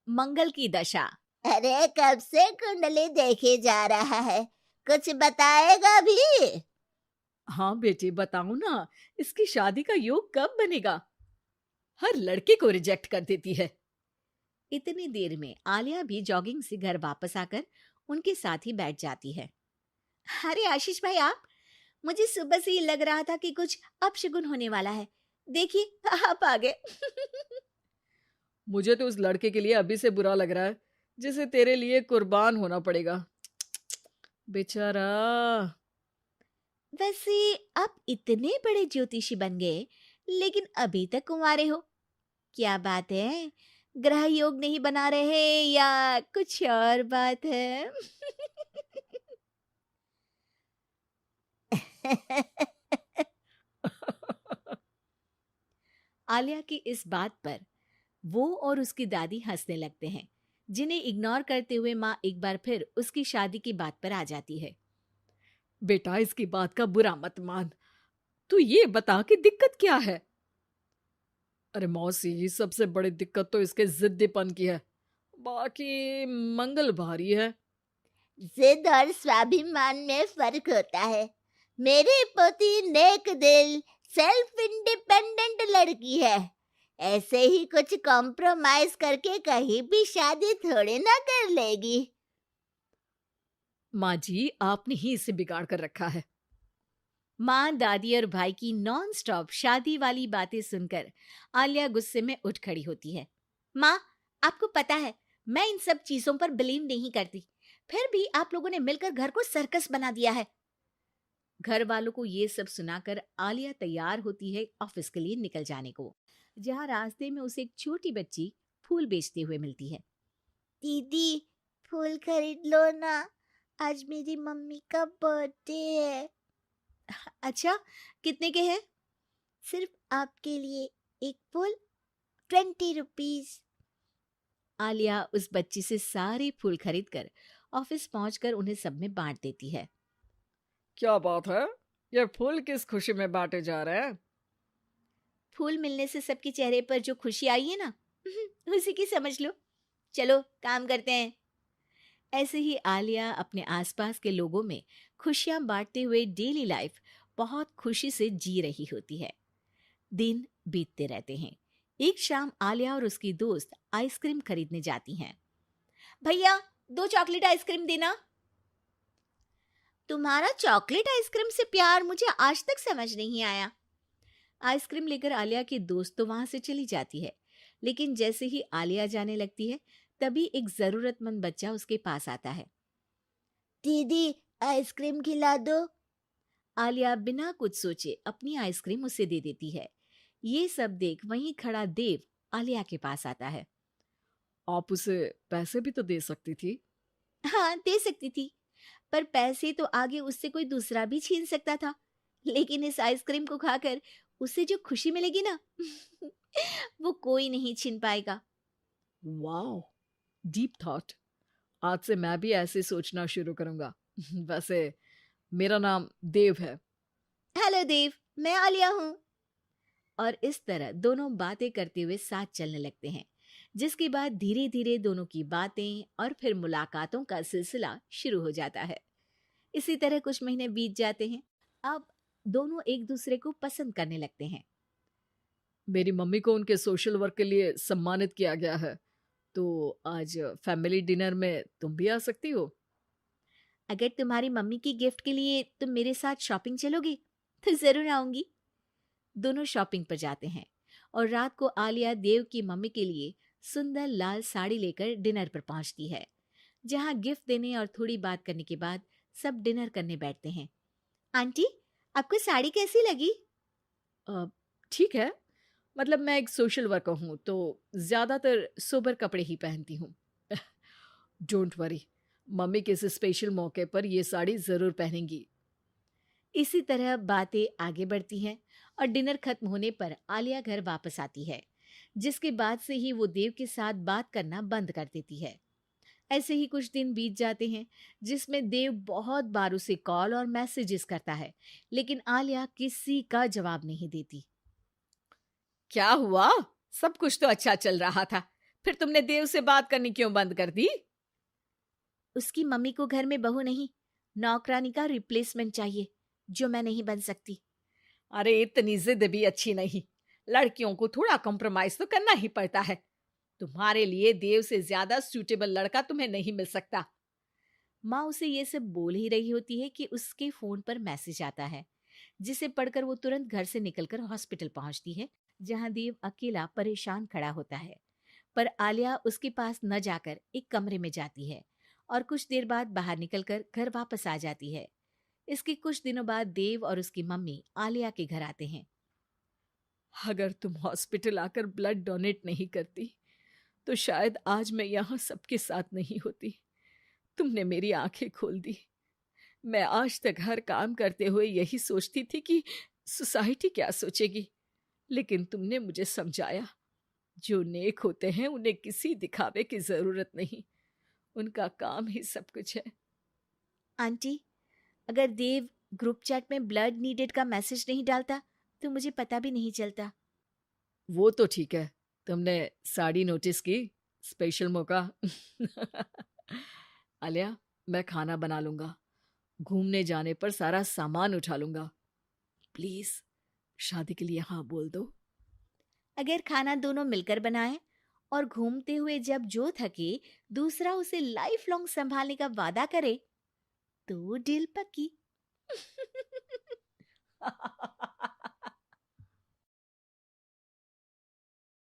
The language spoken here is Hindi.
मंगल की दशा। अरे कब से कुंडली देखे जा रहा है, कुछ बताएगा भी? हाँ बेटी, बताऊं ना, इसकी शादी का योग कब बनेगा? हर लड़के को रिजेक्ट कर देती है। इतनी देर में आलिया भी जॉगिंग से घर वापस आकर उनके साथ ही बैठ जाती है। अरे आशीष भाई, आप, मुझे सुबह से ही लग रहा था कि कुछ अपशगुन होने वाला है। देखिए, आप आ गए। मुझे तो उस लड़के के लिए अभी से बुरा लग रहा है, जिसे तेरे लिए कुर्बान होना पड़ेगा। बेचारा। वैसे आप इतने बड़े ज्योतिषी बन गए, लेकिन अभी तक कुंवारे हो। क्या बात है? ग्रह योग नहीं बना रहे या कुछ और बात है? आलिया की इस बात पर वो और उसकी दादी हंसने लगते हैं, जिन्हें इग्नोर करते हुए माँ एक बार फिर उसकी शादी की बात पर आ जाती है। बेटा, इसकी बात का बुरा मत मान। तू ये बता कि दिक्कत क्या है? अरे मौसी, सबसे बड़ी दिक्कत तो इसके जिद्दीपन की है। बाकी मंगल भारी है। जिद और स्वाभिमान में फर्क होता है। मेरी पोती नेक दिल, सेल्फ इंडिपेंडेंट लड़की है। ऐसे ही कुछ कॉम्प्रोमाइज करके कहीं भी शादी थोड़ी ना कर लेगी। माँ जी, आपने ही इसे बिगाड़ कर रखा है। माँ, दादी और भाई की नॉन स्टॉप शादी वाली बातें सुनकर आलिया गुस्से में उठ खड़ी होती है। माँ, आपको पता है, मैं इन सब चीजों पर बिलीव नहीं करती। फिर भी आप लोगों ने मिलकर घर को सर्कस बना दिया है। घर वालों को ये सब सुनाकर आलिया तैयार होती है ऑफिस के लिए निकल जाने को, जहाँ रास्ते में उसे एक छोटी बच्ची फूल बेचते हुए मिलती है। दीदी, फूल खरीद लो ना, आज मेरी मम्मी का बर्थडे है। अच्छा, कितने के हैं? सिर्फ आपके लिए एक फूल, 20 रुपीज। आलिया उस बच्ची से सारे फूल खरीदकर ऑफिस पहुंचकर उन्हें सब में बांट देती है। क्या बात है? ये फूल किस खुशी में बांटे जा रहे हैं? फूल मिलने से सबके चेहरे पर जो खुशी आई है ना, उसी की समझ लो। चलो काम करते हैं। ऐसे ही आलिया अपने आसपास के लोगों में खुशियां बांटते हुए डेली लाइफ बहुत खुशी से जी रही होती है। दिन बीतते रहते हैं। एक शाम आलिया और उसकी दोस्त आइसक्रीम खरीदने जाती हैं। भैया, 2 चॉकलेट आइसक्रीम देना। तुम्हारा चॉकलेट आइसक्रीम से प्यार मुझे आज तक समझ नहीं आया। आइसक्रीम लेकर आलिया की दोस्त तो वहां से चली जाती है, लेकिन जैसे ही आलिया जाने लगती है, तभी एक जरूरतमंद बच्चा उसके पास आता है। दीदी, आइसक्रीम खिला दो। आलिया बिना कुछ सोचे अपनी आइसक्रीम उसे दे देती है। ये सब देख वहीं खड़ा देव आलिया के पास आता है। आप उसे पैसे भी तो दे सकती थी। हाँ, दे सकती थी, पर पैसे तो आगे उससे कोई दूसरा भी छीन सकता था। लेकिन इस आइसक्रीम को खाकर उसे जो खुशी मिलेगी ना, वो कोई नहीं छीन पाएगा। Wow, deep thought. आज से मैं भी ऐसे सोचना शुरू करूंगा। वैसे मेरा नाम देव है। हेलो देव, मैं आलिया हूँ। और इस तरह दोनों बातें करते हुए साथ चलने लगते हैं, जिसके बाद धीरे धीरे दोनों की बातें और फिर मुलाकातों का सिलसिला शुरू हो जाता है। इसी तरह कुछ महीने बीत जाते हैं। अब दोनों एक दूसरे को पसंद करने लगते हैं। मेरी मम्मी को उनके सोशल वर्क के लिए सम्मानित किया गया है, तो आज फैमिली डिनर में तुम भी आ सकती हो। अगर तुम्हारी मम्मी की गिफ्ट के लिए तुम मेरे साथ शॉपिंग चलोगी तो जरूर आऊंगी। दोनों शॉपिंग पर जाते हैं और रात को आलिया देव की मम्मी के लिए सुंदर लाल साड़ी लेकर डिनर पर पहुंचती है, जहां गिफ्ट देने और थोड़ी बात करने के बाद सब डिनर करने बैठते हैं। आंटी, आपको साड़ी कैसी लगी? अ, ठीक है। मतलब मैं एक सोशल वर्कर हूँ, तो ज़्यादातर सोबर कपड़े ही पहनती हूँ। डोंट वरी, मम्मी किसी स्पेशल मौके पर ये साड़ी ज़रूर पहनेंगी। इसी तरह बातें आगे बढ़ती हैं और डिनर खत्म होने पर आलिया घर वापस आती है, जिसके बाद से ही वो देव के साथ बात करना बंद कर देती है। ऐसे ही कुछ दिन बीत जाते हैं, जिसमें देव बहुत बार उसे कॉल और मैसेजेस करता है, लेकिन आलिया किसी का जवाब नहीं देती। क्या हुआ? सब कुछ तो अच्छा चल रहा था, फिर तुमने देव से बात करनी क्यों बंद कर दी? उसकी मम्मी को घर में बहू नहीं, नौकरानी का रिप्लेसमेंट चाहिए, जो मैं नहीं बन सकती। अरे इतनी जिद भी अच्छी नहीं। लड़कियों को थोड़ा कॉम्प्रोमाइज तो करना ही पड़ता है। तुम्हारे लिए देव से ज्यादा सूटेबल लड़का तुम्हें नहीं मिल सकता। माँ उसे ये सब बोल ही रही होती है कि उसके फोन पर मैसेज आता है, जिसे पढ़कर वो तुरंत घर से निकलकर हॉस्पिटल पहुंचती है, जहां देव अकेला परेशान खड़ा होता है। पर आलिया उसके पास न जाकर एक कमरे में जाती है और कुछ देर बाद बाहर निकलकर घर वापस आ जाती है। इसके कुछ दिनों बाद देव और उसकी मम्मी आलिया के घर आते हैं। अगर तुम हॉस्पिटल आकर ब्लड डोनेट नहीं करती तो शायद आज मैं यहाँ सबके साथ नहीं होती। तुमने मेरी आंखें खोल दी। मैं आज तक हर काम करते हुए यही सोचती थी कि सोसाइटी क्या सोचेगी, लेकिन तुमने मुझे समझाया जो नेक होते हैं उन्हें किसी दिखावे की जरूरत नहीं, उनका काम ही सब कुछ है। आंटी, अगर देव ग्रुप चैट में ब्लड नीडेड का मैसेज नहीं डालता तो मुझे पता भी नहीं चलता। वो तो ठीक है, तुमने साड़ी नोटिस की, स्पेशल मौका। आलिया, मैं खाना बना लूंगा, घूमने जाने पर सारा सामान उठा लूंगा। प्लीज शादी के लिए हाँ बोल दो। अगर खाना दोनों मिलकर बनाए और घूमते हुए जब जो थके दूसरा उसे लाइफ लॉन्ग संभालने का वादा करे तो डील पक्की।